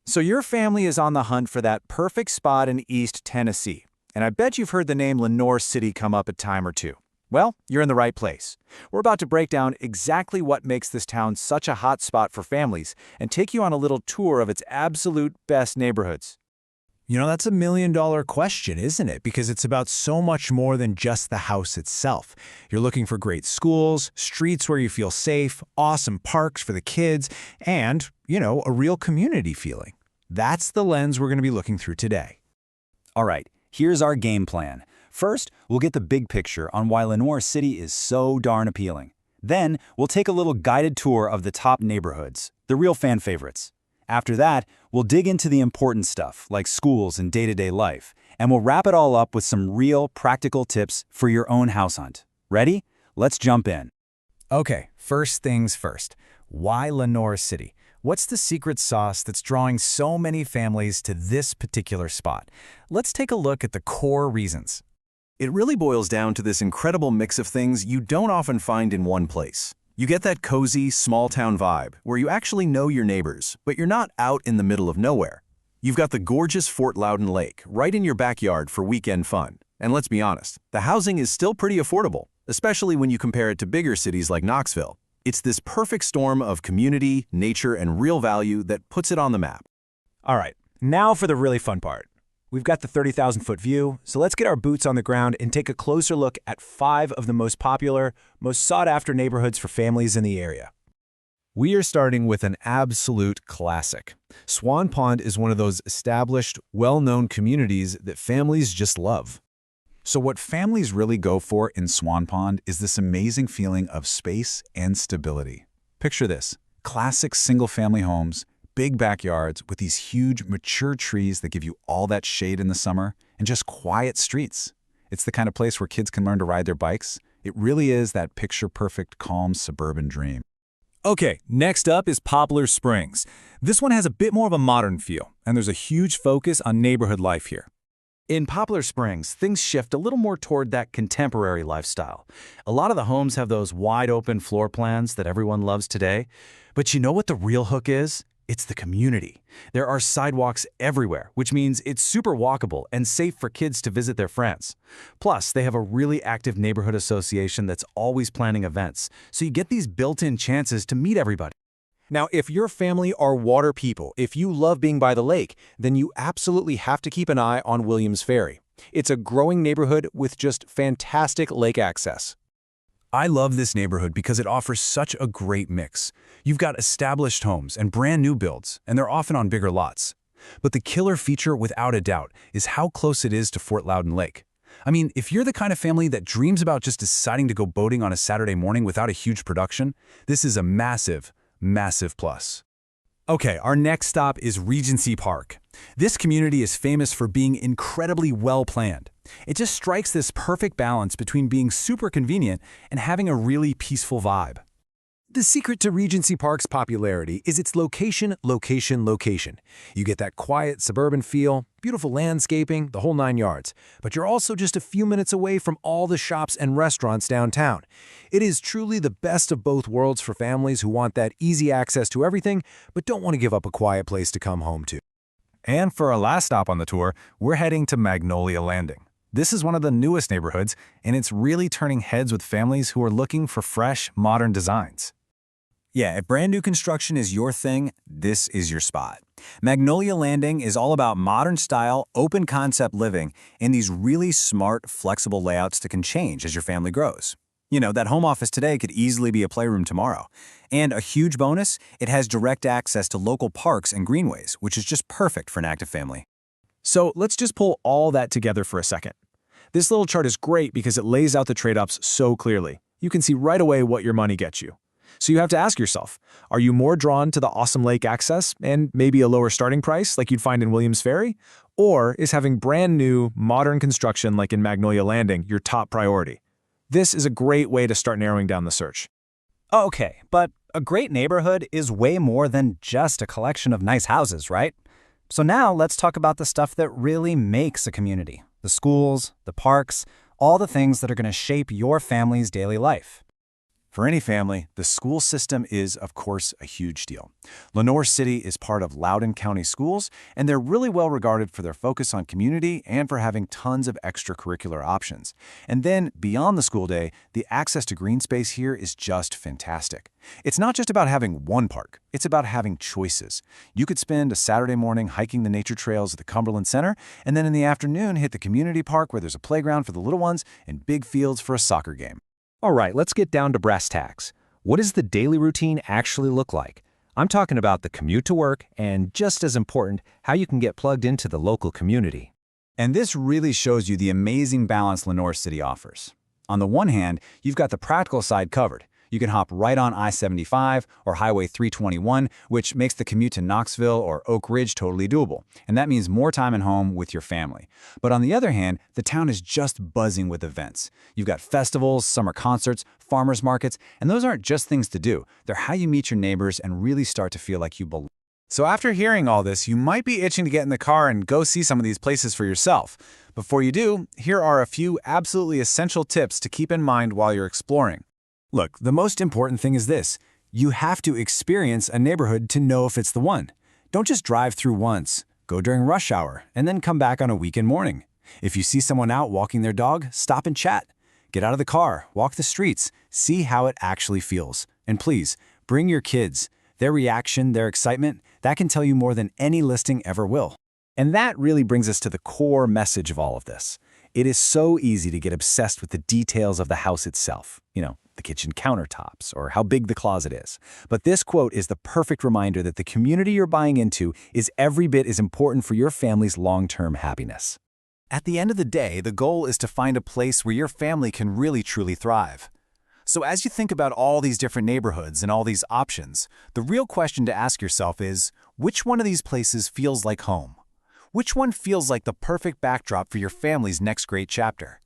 So your family is on the hunt for that perfect spot in East Tennessee, and I bet you've heard the name Lenoir City come up a time or two. Well, you're in the right place. We're about to break down exactly what makes this town such a hot spot for families and take you on a little tour of its absolute best neighborhoods. That's $1 million question, isn't it? Because it's about so much more than just the house itself. You're looking for great schools, streets where you feel safe, awesome parks for the kids, and, a real community feeling. That's the lens we're going to be looking through today. All right, here's our game plan. First, we'll get the big picture on why Lenoir City is so darn appealing. Then, we'll take a little guided tour of the top neighborhoods, the real fan favorites. After that, we'll dig into the important stuff, like schools and day-to-day life, and we'll wrap it all up with some real, practical tips for your own house hunt. Ready? Let's jump in. Okay, first things first. Why Lenoir City? What's the secret sauce that's drawing so many families to this particular spot? Let's take a look at the core reasons. It really boils down to this incredible mix of things you don't often find in one place. You get that cozy, small-town vibe where you actually know your neighbors, but you're not out in the middle of nowhere. You've got the gorgeous Fort Loudoun Lake right in your backyard for weekend fun. And let's be honest, the housing is still pretty affordable, especially when you compare it to bigger cities like Knoxville. It's this perfect storm of community, nature, and real value that puts it on the map. All right, now for the really fun part. We've got the 30,000-foot view, so let's get our boots on the ground and take a closer look at 5 of the most popular, most sought-after neighborhoods for families in the area. We are starting with an absolute classic. Swan Pond is one of those established, well-known communities that families just love. So what families really go for in Swan Pond is this amazing feeling of space and stability. Picture this: classic single-family homes, big backyards with these huge, mature trees that give you all that shade in the summer, and just quiet streets. It's the kind of place where kids can learn to ride their bikes. It really is that picture-perfect, calm suburban dream. Okay, next up is Poplar Springs. This one has a bit more of a modern feel, and there's a huge focus on neighborhood life here. In Poplar Springs, things shift a little more toward that contemporary lifestyle. A lot of the homes have those wide-open floor plans that everyone loves today. But you know what the real hook is? It's the community. There are sidewalks everywhere, which means it's super walkable and safe for kids to visit their friends. Plus, they have a really active neighborhood association that's always planning events, so you get these built-in chances to meet everybody. Now, if your family are water people, if you love being by the lake, then you absolutely have to keep an eye on Williams Ferry. It's a growing neighborhood with just fantastic lake access. I love this neighborhood because it offers such a great mix. You've got established homes and brand new builds, and they're often on bigger lots. But the killer feature, without a doubt, is how close it is to Fort Loudoun Lake. I mean, if you're the kind of family that dreams about just deciding to go boating on a Saturday morning without a huge production, this is a massive plus. Okay, our next stop is Regency Park. This community is famous for being incredibly well-planned. It just strikes this perfect balance between being super convenient and having a really peaceful vibe. The secret to Regency Park's popularity is its location. You get that quiet suburban feel, beautiful landscaping, the whole 9 yards. But you're also just a few minutes away from all the shops and restaurants downtown. It is truly the best of both worlds for families who want that easy access to everything, but don't want to give up a quiet place to come home to. And for our last stop on the tour, we're heading to Magnolia Landing. This is one of the newest neighborhoods, and it's really turning heads with families who are looking for fresh, modern designs. Yeah, if brand new construction is your thing, this is your spot. Magnolia Landing is all about modern style, open concept living and these really smart, flexible layouts that can change as your family grows. That home office today could easily be a playroom tomorrow. And a huge bonus, it has direct access to local parks and greenways, which is just perfect for an active family. So let's just pull all that together for a second. This little chart is great because it lays out the trade-offs so clearly. You can see right away what your money gets you. So you have to ask yourself, are you more drawn to the awesome lake access and maybe a lower starting price like you'd find in Williams Ferry? Or is having brand new, modern construction like in Magnolia Landing your top priority? This is a great way to start narrowing down the search. Okay, but a great neighborhood is way more than just a collection of nice houses, right? So now let's talk about the stuff that really makes a community. The schools, the parks, all the things that are going to shape your family's daily life. For any family, the school system is, of course, a huge deal. Lenoir City is part of Loudoun County Schools, and they're really well regarded for their focus on community and for having tons of extracurricular options. And then, beyond the school day, the access to green space here is just fantastic. It's not just about having one park, it's about having choices. You could spend a Saturday morning hiking the nature trails at the Cumberland Center, and then in the afternoon hit the community park where there's a playground for the little ones and big fields for a soccer game. All right, let's get down to brass tacks. What does the daily routine actually look like? I'm talking about the commute to work and, just as important, how you can get plugged into the local community. And this really shows you the amazing balance Lenoir City offers. On the one hand, you've got the practical side covered. You can hop right on I-75 or Highway 321, which makes the commute to Knoxville or Oak Ridge totally doable. And that means more time at home with your family. But on the other hand, the town is just buzzing with events. You've got festivals, summer concerts, farmers markets, and those aren't just things to do. They're how you meet your neighbors and really start to feel like you belong. So after hearing all this, you might be itching to get in the car and go see some of these places for yourself. Before you do, here are a few absolutely essential tips to keep in mind while you're exploring. Look, the most important thing is this. You have to experience a neighborhood to know if it's the one. Don't just drive through once. Go during rush hour, and then come back on a weekend morning. If you see someone out walking their dog, stop and chat. Get out of the car, walk the streets, see how it actually feels. And please, bring your kids. Their reaction, their excitement, that can tell you more than any listing ever will. And that really brings us to the core message of all of this. It is so easy to get obsessed with the details of the house itself. The kitchen countertops, or how big the closet is. But this quote is the perfect reminder that the community you're buying into is every bit as important for your family's long-term happiness. At the end of the day, the goal is to find a place where your family can really truly thrive. So as you think about all these different neighborhoods and all these options, the real question to ask yourself is, which one of these places feels like home? Which one feels like the perfect backdrop for your family's next great chapter?